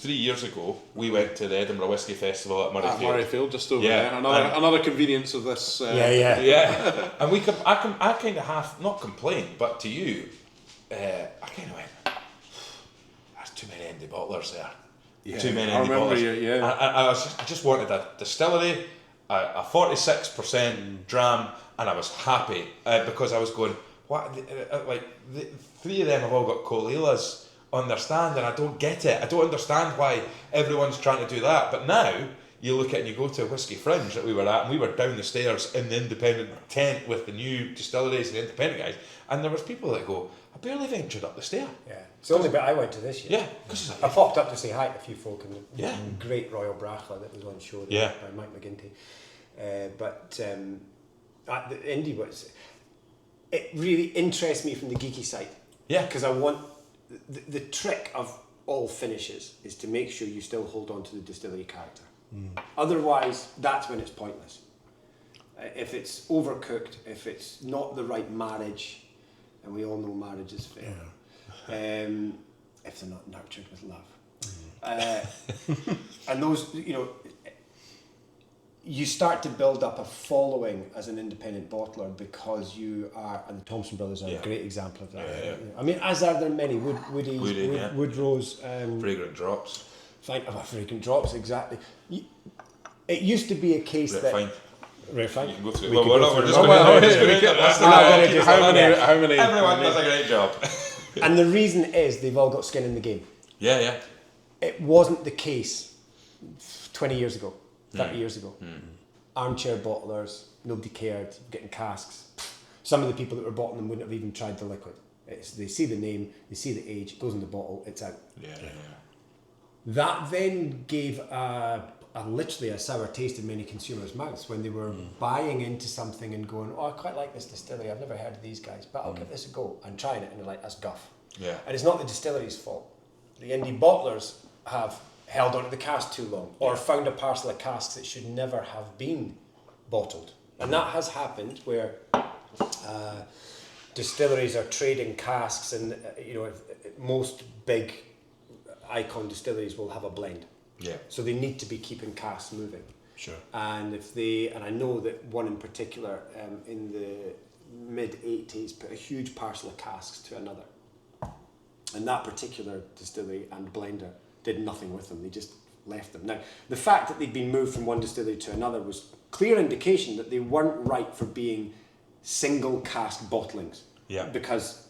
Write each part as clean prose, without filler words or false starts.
3 years ago, we went to the Edinburgh Whisky Festival at Murrayfield. Murrayfield, just over there. Another convenience of this. Yeah. And I kind of half, not complained, but to you, I kind of went, there's too many indie bottlers there. Yeah. Too many I indie remember bottlers. I just wanted a distillery, a 46% dram, and I was happy because I was going, what? The three of them have all got Colelas on their stand, and I don't get it. I don't understand why everyone's trying to do that. But now you look at and you go to a Whisky Fringe that we were at, and we were down the stairs in the independent tent with the new distilleries, the independent guys, and there was people that go, I barely ventured up the stair. Yeah, it's the only bit I went to this year. Yeah, because I popped up to say hi to a few folk in the great Royal Brachla that was on show there by Mike McGinty. But at the indie was, it really interests me from the geeky side. Yeah, because I want the trick of all finishes is to make sure you still hold on to the distillery character. Otherwise, that's when it's pointless. If it's overcooked, if it's not the right marriage, and we all know marriage is fair, if they're not nurtured with love. And those, you start to build up a following as an independent bottler because you are, and the Thomson brothers are a great example of that. Yeah. I mean, as are there many, Woodrow's. Fragrant Drops. Fragrant Drops, exactly. It used to be a case that... Fine. Right, fine. You can go through it. We're just going to How many? Everyone does a great job. And the reason is they've all got skin in the game. Yeah. It wasn't the case 20 years ago, 30 years ago. Armchair bottlers, nobody cared, getting casks. Some of the people that were bottling them wouldn't have even tried the liquid. They see the name, they see the age, it goes in the bottle, it's out. Yeah. That then gave literally a sour taste in many consumers' mouths when they were buying into something and going, I quite like this distillery, I've never heard of these guys, but I'll give this a go, and trying it, and they're like, that's guff. Yeah. And it's not the distillery's fault. The indie bottlers have held onto the cask too long, or found a parcel of casks that should never have been bottled. And that has happened where distilleries are trading casks, and most big icon distilleries will have a blend. Yeah. So they need to be keeping casks moving. Sure. And I know that one in particular in the mid-80s put a huge parcel of casks to another. And that particular distillery and blender did nothing with them. They just left them. Now, the fact that they'd been moved from one distillery to another was clear indication that they weren't right for being single cask bottlings. Yeah. Because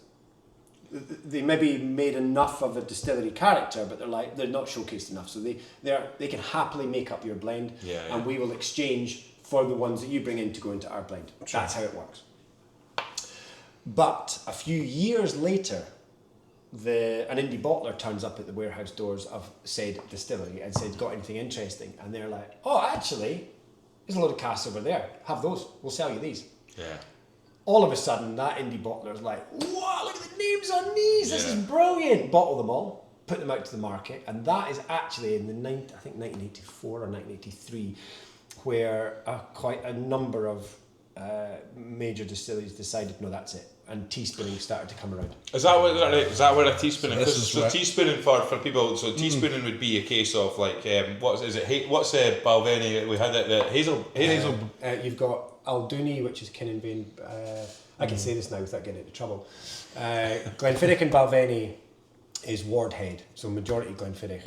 they maybe made enough of a distillery character, but they're not showcased enough. So they can happily make up your blend, and we will exchange for the ones that you bring in to go into our blend. Sure. That's how it works. But a few years later, an indie bottler turns up at the warehouse doors of said distillery and said, got anything interesting? And they're like, oh, actually, there's a load of casks over there. Have those. We'll sell you these. Yeah. All of a sudden, that indie bottler is like, wow, look at the names on these. This is brilliant. Bottle them all, put them out to the market. And that is actually in 1984 or 1983, where quite a number of major distilleries decided, no, that's it. And teaspooning started to come around. Is that where a teaspooning? So teaspooning for people. So teaspooning would be a case of like what's Balvenie? We had the hazel. You've got Alduni, which is Kinninvane. I can say this now without getting into trouble. Glenfiddich and Balvenie is Wardhead. So majority Glenfiddich,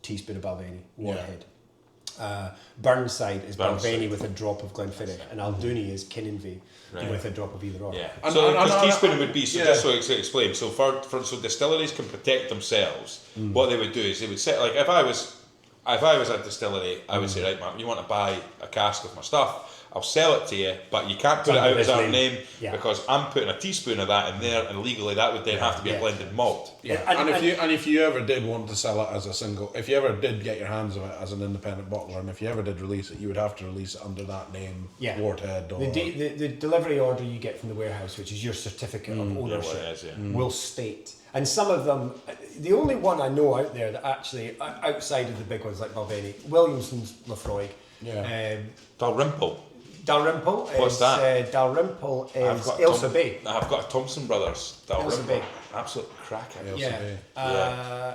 teaspoon of Balvenie, Wardhead. Burnside is Balvenie with a drop of Glenfiddich, and Alduni is Kinninvane with a drop of either or. Yeah. So teaspooning would be just so to explain. So so distilleries can protect themselves. What they would do is they would say, like, if I was a distillery, I would say, right, Mark, you want to buy a cask of my stuff, I'll sell it to you, but you can't put it out as our name because I'm putting a teaspoon of that in there, and legally that would then have to be a blended malt. Yeah. And if you ever did want to sell it as a single, if you ever did get your hands on it as an independent bottler, and if you ever did release it, you would have to release it under that name, Wardhead. Or the delivery order you get from the warehouse, which is your certificate of ownership, will state. And some of them, the only one I know out there that actually, outside of the big ones like Balvenie, Williamson's Lafroig, Dalrymple. Dalrymple is... What's that? Dalrymple is Ailsa Bay. I've got a Thompson Brothers Dalrymple. Bay. Absolute cracker. Yeah.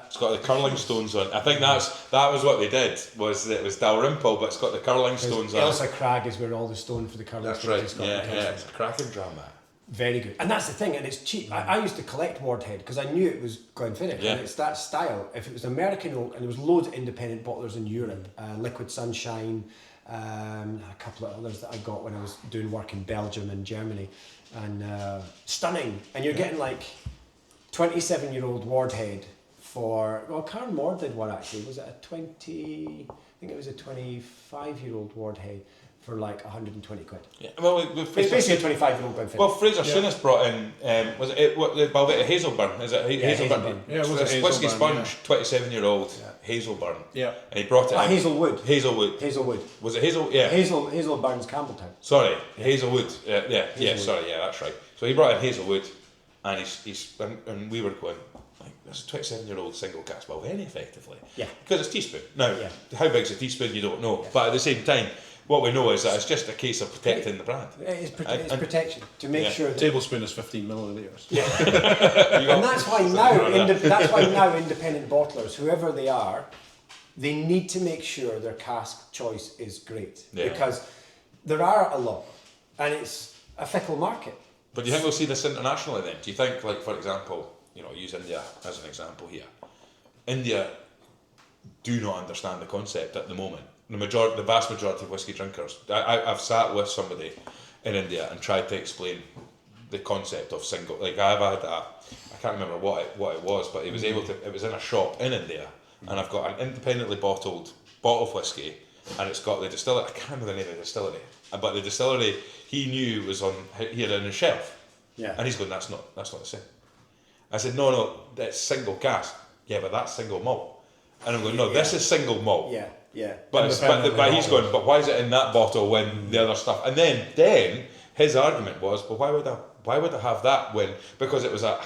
It's got the curling stones on. I think that was what they did. Was it was Dalrymple, but it's got the curling stones on. Ailsa Crag is where all the stone for the curling stones is. That's right. Yeah. It's a cracking dram, that. Very good. And that's the thing, and it's cheap. I used to collect Wardhead because I knew it was Glenfiddich, and it's that style. If it was American oak, and there was loads of independent bottlers in Europe, Liquid Sunshine, a couple of others that I got when I was doing work in Belgium and Germany, and stunning. And you're getting like 27-year-old Wardhead for, well, Karen Moore did one actually. Was it a 25-year-old Wardhead for like 120 quid. Yeah, well, it's basically a 25-year-old Glenfiddich. Well, Fraser Soonis brought in, was it Hazelburn? Is it Hazelburn? Yeah, it was a Whiskey Hazelburn, Sponge, 27-year-old Hazelburn. Yeah. And he brought it in. Hazelwood. Hazelwood. Was it Hazel? Yeah. Hazelburn's Campbelltown. Sorry, Hazelwood. Sorry, that's right. So he brought in Hazelwood, and and we were going, like, this 27-year-old single cask Balvenie, effectively. Yeah. Because it's teaspoon. Now, how big's a teaspoon, you don't know. Yeah. But at the same time, what we know is that it's just a case of protecting the brand. It's protection to make sure. A tablespoon is 15 millilitres. Yeah. And that's why now independent bottlers, whoever they are, they need to make sure their cask choice is great, because there are a lot, and it's a fickle market. But do you think we'll see this internationally then? Do you think, like, for example, use India as an example here. India do not understand the concept at the moment. The vast majority of whiskey drinkers. I've sat with somebody in India and tried to explain the concept of single. Like, I've had I can't remember what it was, but he was able to. It was in a shop in India, and I've got an independently bottled bottle of whiskey, and it's got the distillery. I can't remember the name of the distillery, but the distillery he knew was on. He had it on his shelf. Yeah. And he's going, that's not the same. I said, no, that's single cask. Yeah, but that's single malt. And I'm going, no, this is single malt. Yeah. But he's going, but why is it in that bottle when the other stuff? And then his argument was, well, why would I have that when? Because it was a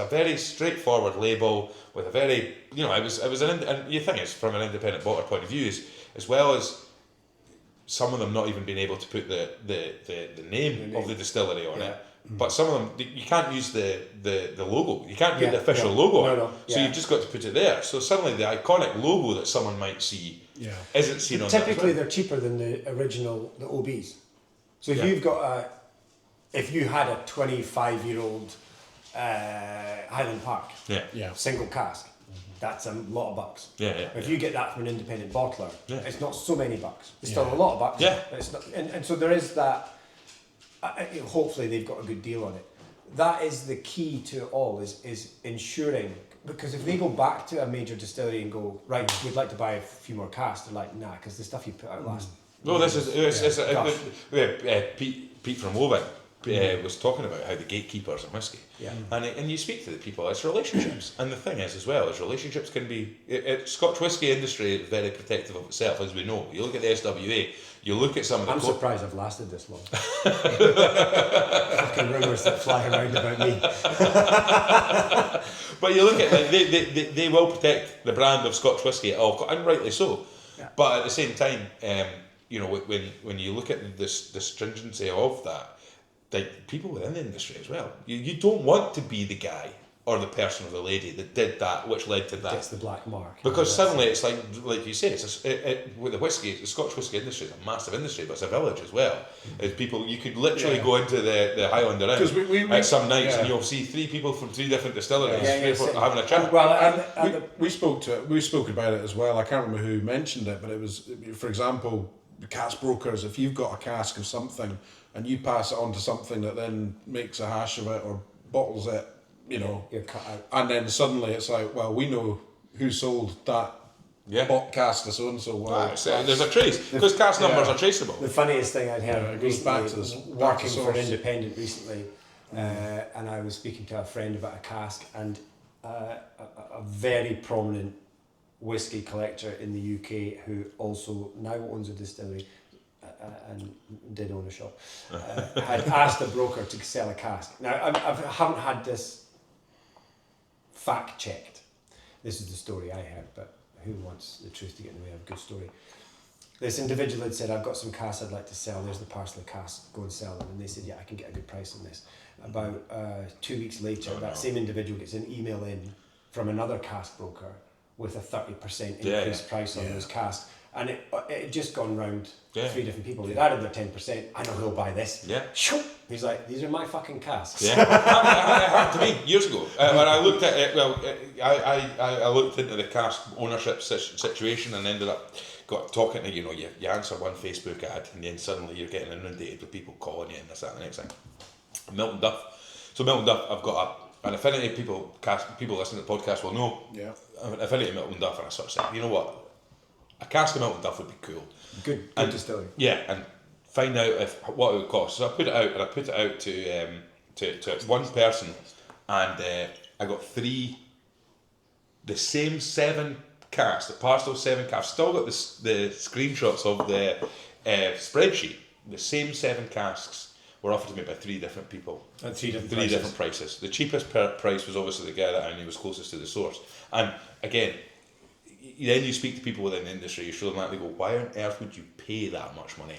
very straightforward label with a very, it was and the thing is, from an independent bottler point of view, as well as some of them not even being able to put the name of the distillery on it. But some of them, you can't use the logo. You can't put the official logo on. No. So you've just got to put it there. So suddenly the iconic logo that someone might see isn't seen on that. Typically they're cheaper than the original, the OBs. So if you had a 25-year-old Highland Park single cask, that's a lot of bucks. If you get that from an independent bottler, it's not so many bucks. It's still a lot of bucks. But it's not, and so there is that. Hopefully they've got a good deal on it. That is the key to it all, is ensuring, because if they go back to a major distillery and go, right, we'd like to buy a few more casks, they're like, nah, because the stuff you put out last. Well, Pete from Woven was talking about how the gatekeepers in whiskey. And you speak to the people, it's relationships. And the thing is, as well, is relationships can be. Scotch whisky industry is very protective of itself, as we know. You look at the SWA, you look at some of the. I'm surprised I've lasted this long. Fucking rumours that fly around about me. But you look at they will protect the brand of Scotch whisky at all, and rightly so. But at the same time, when you look at the stringency of that. Like, people within the industry as well. You don't want to be the guy or the person or the lady that did that, which led to that. Gets the black mark. Because suddenly it's like you say, with the whiskey, the Scotch whisky industry is a massive industry, but it's a village as well. It's people, you could literally go into the Highlander Inn at some nights and you'll see 3 people from 3 different distilleries having a chat. We spoke about it as well. I can't remember who mentioned it, but it was, for example, the cask brokers. If you've got a cask of something and you pass it on to something that then makes a hash of it or bottles it, you're cut out. And then suddenly it's like, well, we know who sold that cask to so and so. There's a trace, because cask numbers are traceable. The funniest thing I'd heard recently, working for an source. Independent recently, and I was speaking to a friend about a cask, and a very prominent whiskey collector in the UK who also now owns a distillery and did own a shop, had asked a broker to sell a cask. Now, I haven't had this fact checked. This is the story I heard, but who wants the truth to get in the way of a good story? This individual had said, I've got some casks I'd like to sell, there's the parcel of casks, go and sell them. And they said, yeah, I can get a good price on this. About 2 weeks later, same individual gets an email in from another cask broker with a 30% increased price on those casks. And it had just gone round 3 different people. They'd added their 10%. I know who'll buy this. Yeah. He's like, these are my fucking casks. Yeah. It happened to me years ago. When I looked at it, I looked into the cask ownership situation and ended up talking to, you answer one Facebook ad and then suddenly you're getting inundated with people calling you and this, that, and the next thing. Milton Duff. So Milton Duff, I've got an affinity. People listening to the podcast will know. Yeah. I have an affinity to Milton Duff, and I sort of said, you know what? A cask of Milton Duff would be cool. Good distillery. Yeah, and find out what it would cost. So I put it out, and I put it out to one person, and I got the same 7 casks, the parcel of 7 casks. Still got the screenshots of the spreadsheet. The same 7 casks were offered to me by 3 different people. At 3 different prices. Different prices. The cheapest price was obviously the guy that I knew was closest to the source. And again, then you speak to people within the industry, you show them that, they go, why on earth would you pay that much money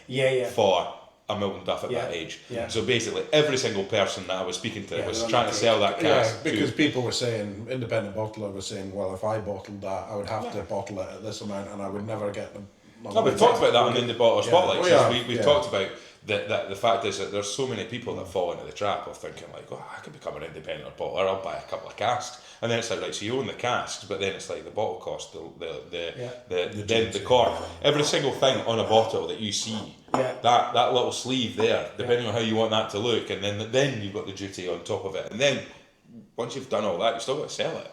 for a Milton Duff at that age? Yeah. So basically, every single person that I was speaking to was trying to sell that cask. Yeah, because people were saying, independent bottler was saying, well, if I bottled that, I would have to bottle it at this amount and I would never get them. No, we've talked about that on the Indie Bottler Spotlight. We've talked about the fact is that there's so many people that fall into the trap of thinking like, oh, I could become an independent bottler, I'll buy a couple of casks, and then it's like, right, so you own the casks, but then it's like the bottle cost, the cork, every single thing on a bottle that you see, that little sleeve there, depending on how you want that to look, and then you've got the duty on top of it, and then once you've done all that, you've still got to sell it.